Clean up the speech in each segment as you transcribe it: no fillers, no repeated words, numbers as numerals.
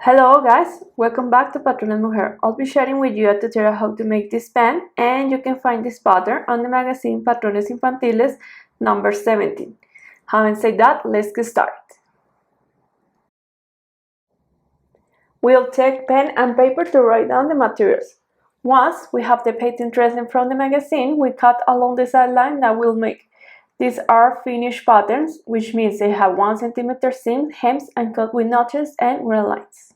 Hello guys, welcome back to Patrones Mujer. I'll be sharing with you a tutorial how to make this pant, and you can find this pattern on the magazine Patrones Infantiles number 17. Having said that, let's get started. We'll take pen and paper to write down the materials. Once we have the patent resin from the magazine, we cut along the side line that we'll make. These are finished patterns, which means they have 1 cm seams, hems, and cut with notches and red lines.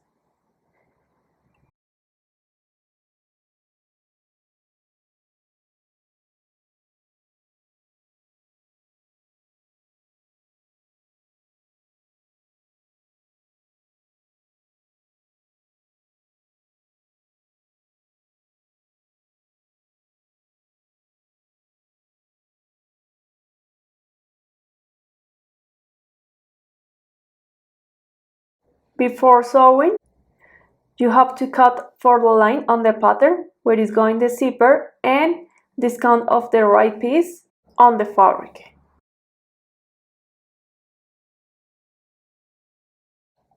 Before sewing, you have to cut for the line on the pattern where is going the zipper and discount of the right piece on the fabric.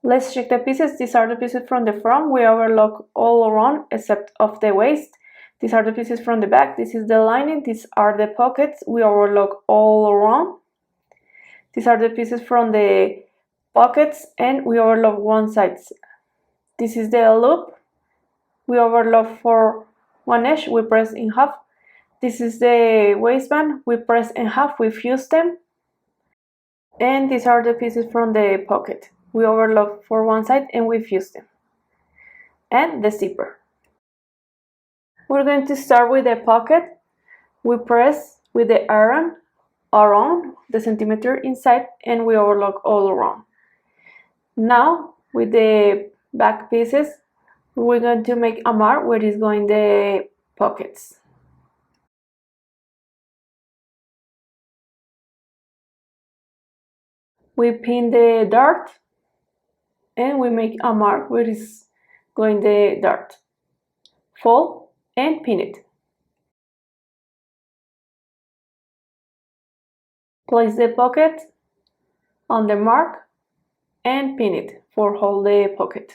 Let's check the pieces. These are the pieces from the front. We overlock all around except of the waist. These are the pieces from the back. This is the lining. These are the pockets. We overlock all around. These are the pieces from the pockets and we overlock one side. This is the loop. We overlock for one edge. We press in half. This is the waistband. We press in half. We fuse them. And these are the pieces from the pocket. We overlock for one side and we fuse them. And the zipper. We're going to start with the pocket. We press with the iron around the centimeter inside and we overlock all around. Now with the back pieces, we're going to make a mark where is going the pockets. We pin the dart and we make a mark where is going the dart. Fold and pin it. Place the pocket on the mark and pin it for hold the pocket.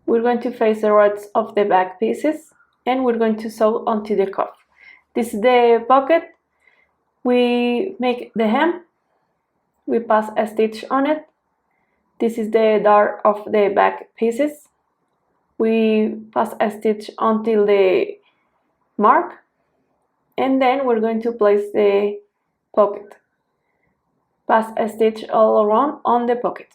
We're going to face the right of the back pieces and we're going to sew onto the cuff. This is the pocket. We make the hem. We pass a stitch on it. This is the dart of the back pieces. We pass a stitch until the mark and then we're going to place the pocket. Pass a stitch all around on the pocket.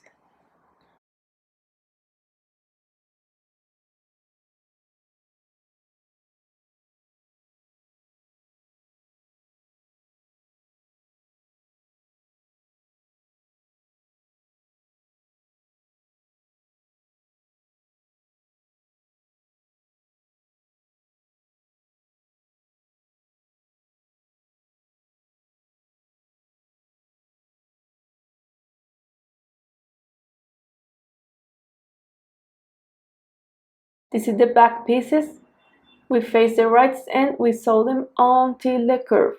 This is the back pieces. We face the right and we sew them until the curve.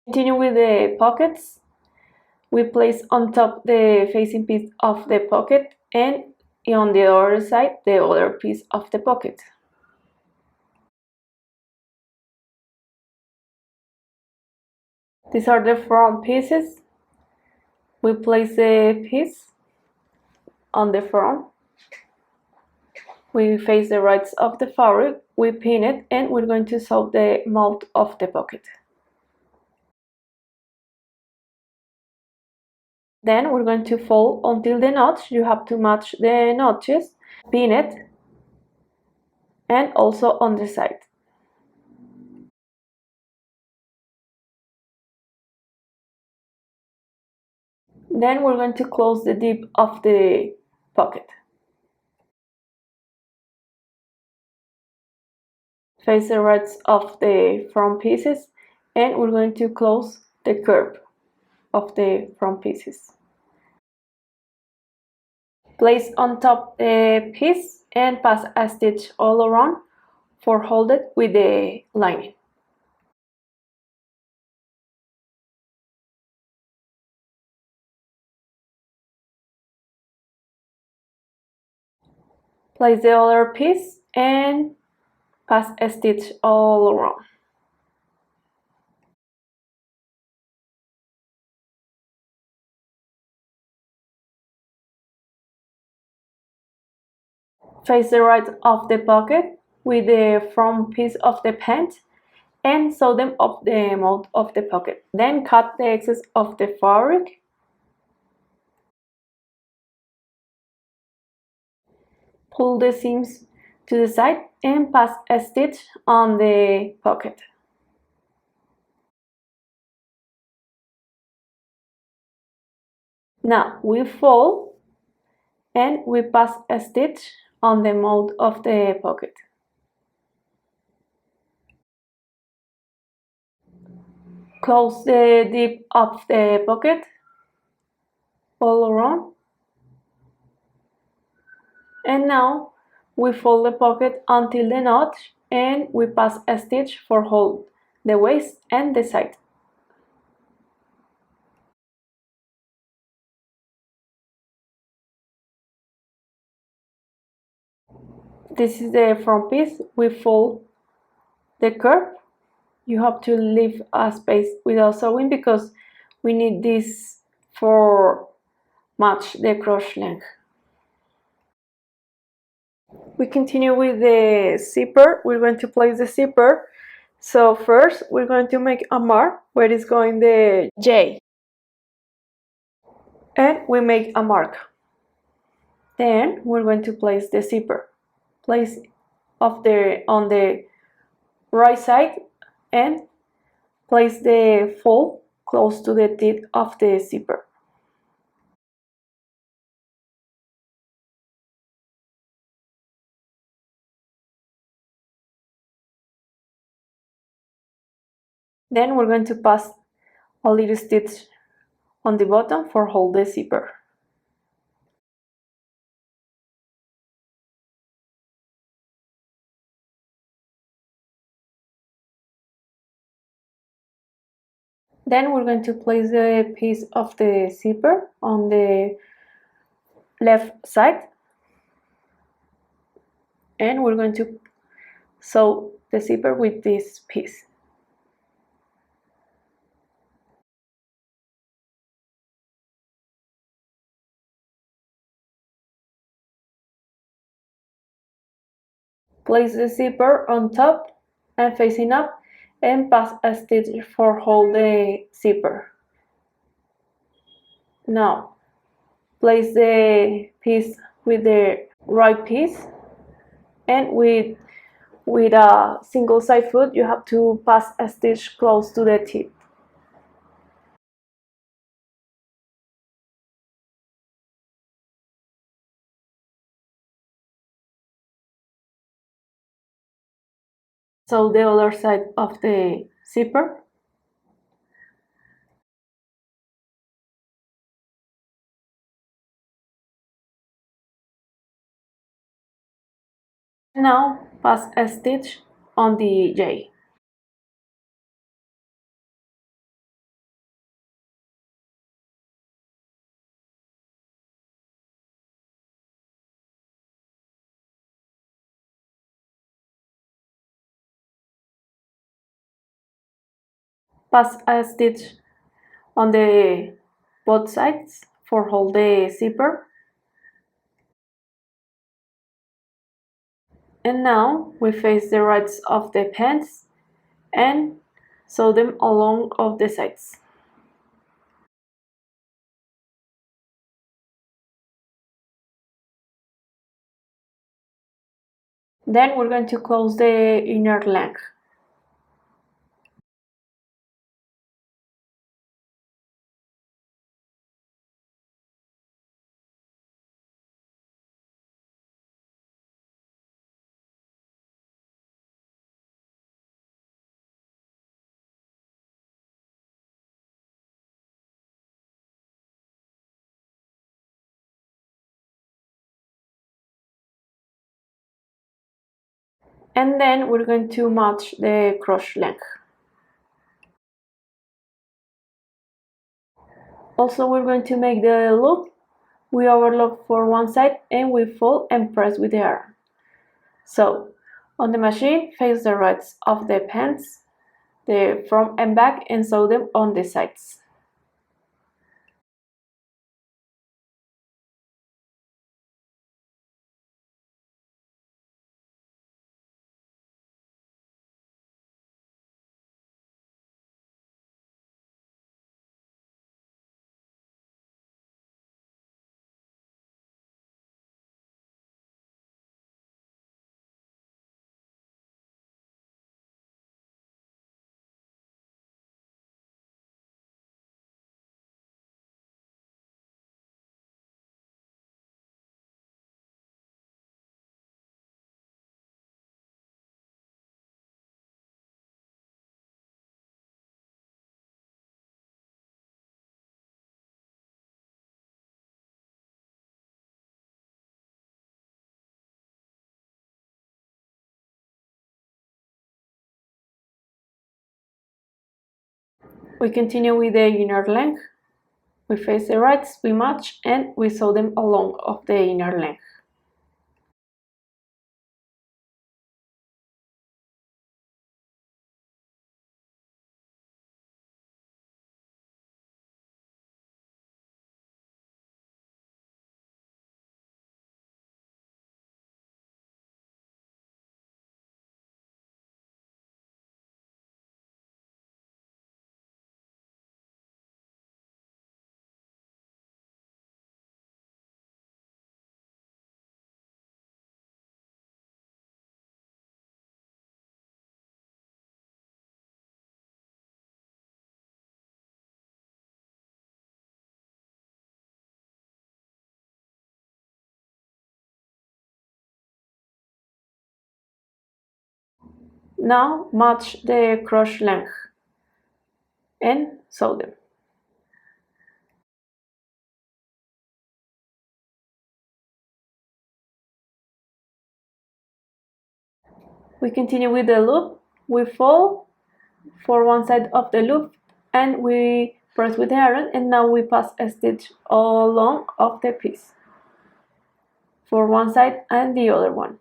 Continue with the pockets. We place on top the facing piece of the pocket and on the other side the other piece of the pocket. These are the front pieces. We place the piece on the front. We face the right of the fabric, we pin it, and we're going to sew the mouth of the pocket. Then we're going to fold until the notch. You have to match the notches, pin it, and also on the side. Then we're going to close the dip of the pocket. Face the right of the front pieces and we're going to close the curve of the front pieces. Place on top the piece and pass a stitch all around for hold it with the lining. Place the other piece and pass a stitch all around. Face the right of the pocket with the front piece of the pant and sew them up the mouth of the pocket. Then cut the excess of the fabric. Pull the seams to the side and pass a stitch on the pocket. Now we fold and we pass a stitch on the mouth of the pocket. Close the dip of the pocket all around. And now we fold the pocket until the notch and we pass a stitch for hold the waist and the side. This is the front piece. We fold the curve. You have to leave a space without sewing because we need this for match the crotch length. We continue with the zipper. We're going to place the zipper. So first we're going to make a mark where is going the J. And we make a mark. Then we're going to place the zipper. Place on the right side and place the fold close to the tip of the zipper. Then we're going to pass a little stitch on the bottom for hold the zipper. Then we're going to place the piece of the zipper on the left side and we're going to sew the zipper with this piece. Place the zipper on top and facing up and pass a stitch for hold the zipper. Now place the piece with the right piece and with a single side foot you have to pass a stitch close to the tip. So the other side of the zipper. Now pass a stitch on the J. Pass a stitch on the both sides for hold the zipper. And now we face the rights of the pants and sew them along of the sides. Then we're going to close the inner length. and then we're going to match the crotch length. Also, we're going to make the loop. We overlock for one side and we fold and press with the arm. So, on the machine, face the right of the pants, the front and back, and sew them on the sides. We continue with the inner length. We face the rights, we match, and we sew them along of the inner length. Now match the crotch length and sew them. We continue with the loop. We fold for one side of the loop and we press with the iron, and now we pass a stitch all along of the piece for one side and the other one.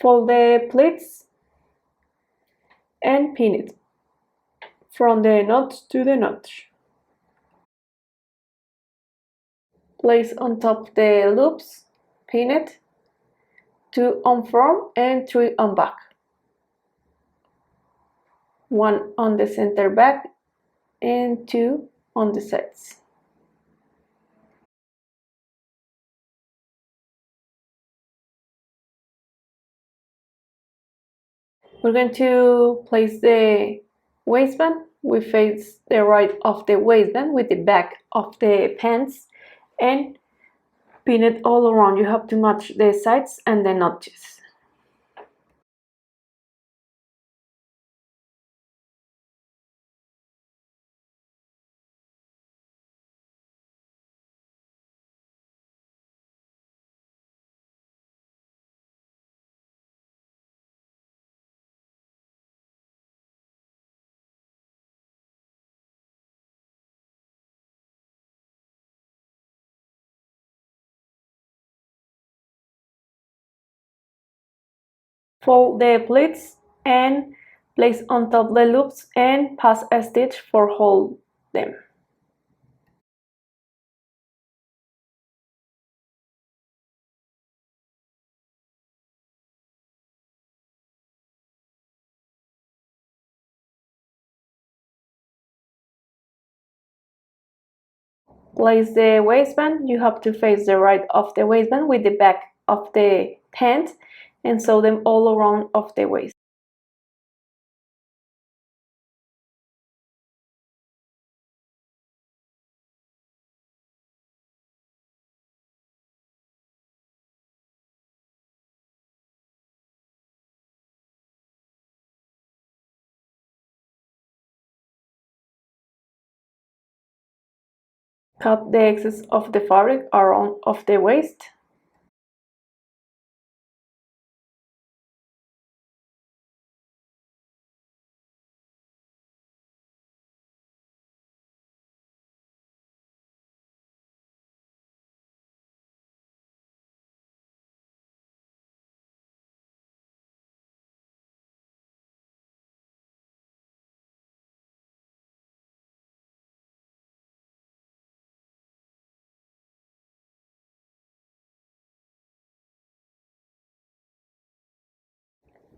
Fold the pleats and pin it from the notch to the notch. Place on top the loops, pin it, 2 on front and 3 on back. 1 on the center back and 2 on the sides. We're going to place the waistband. We face the right of the waistband with the back of the pants and pin it all around. You have to match the sides and the notches. Fold the pleats and place on top the loops and pass a stitch for hold them. Place the waistband. You have to face the right of the waistband with the back of the pant and sew them all around of the waist. Cut the excess of the fabric around of the waist.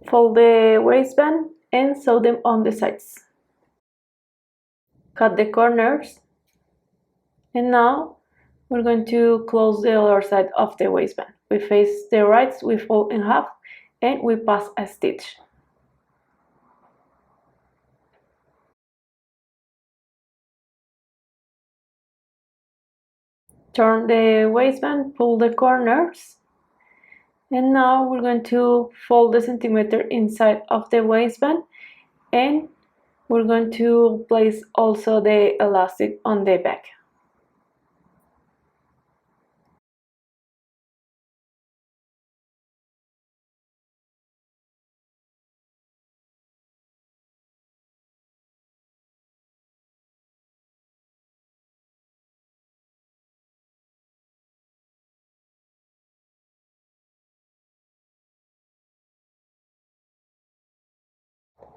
Fold the waistband and sew them on the sides. Cut the corners. And now we're going to close the other side of the waistband. We face the right, we fold in half, and we pass a stitch. Turn the waistband, pull the corners, and now we're going to fold the centimeter inside of the waistband, and we're going to place also the elastic on the back.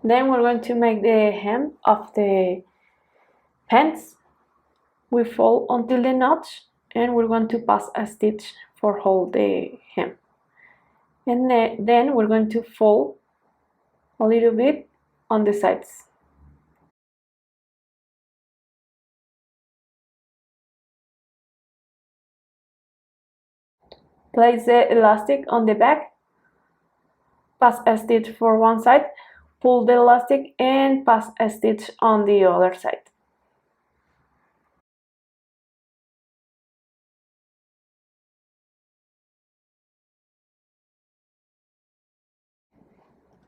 Then we're going to make the hem of the pants. We fold until the notch, and we're going to pass a stitch for hold the hem. And then we're going to fold a little bit on the sides. Place the elastic on the back, pass a stitch for one side, pull the elastic and pass a stitch on the other side.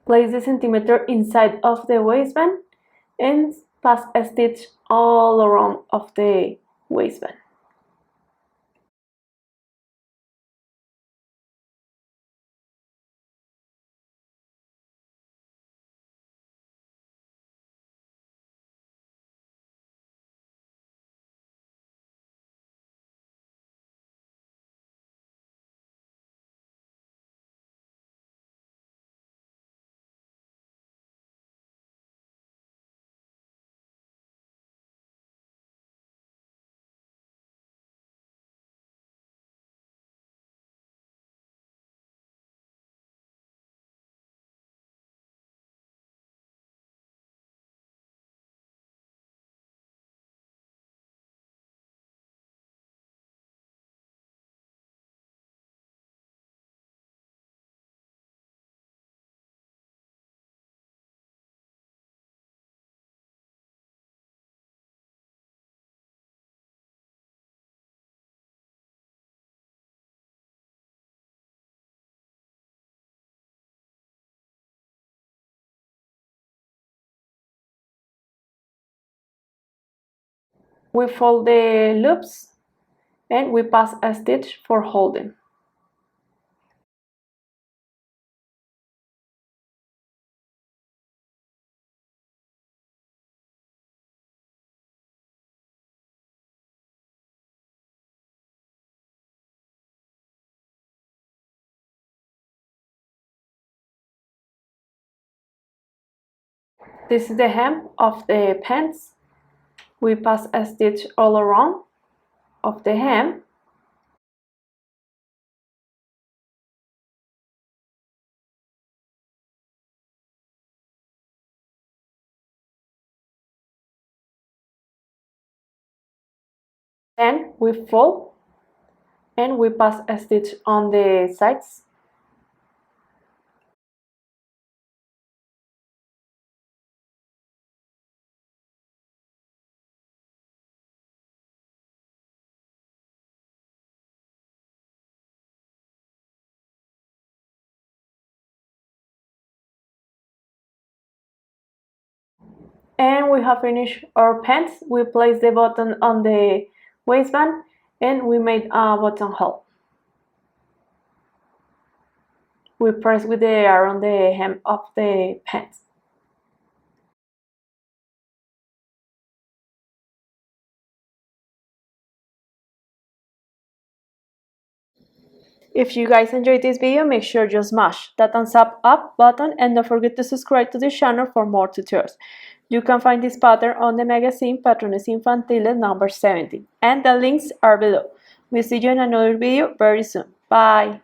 Place the centimeter inside of the waistband and pass a stitch all around of the waistband. We fold the loops and we pass a stitch for holding. This is the hem of the pants. We pass a stitch all around of the hem. Then we fold and we pass a stitch on the sides. And we have finished our pants. We place the button on the waistband, and we made a buttonhole. We press with the around the hem of the pants. If you guys enjoyed this video, make sure you smash that thumbs up button and don't forget to subscribe to this channel for more tutorials. You can find this pattern on the magazine Patrones Infantiles number 17, and the links are below. We'll see you in another video very soon. Bye!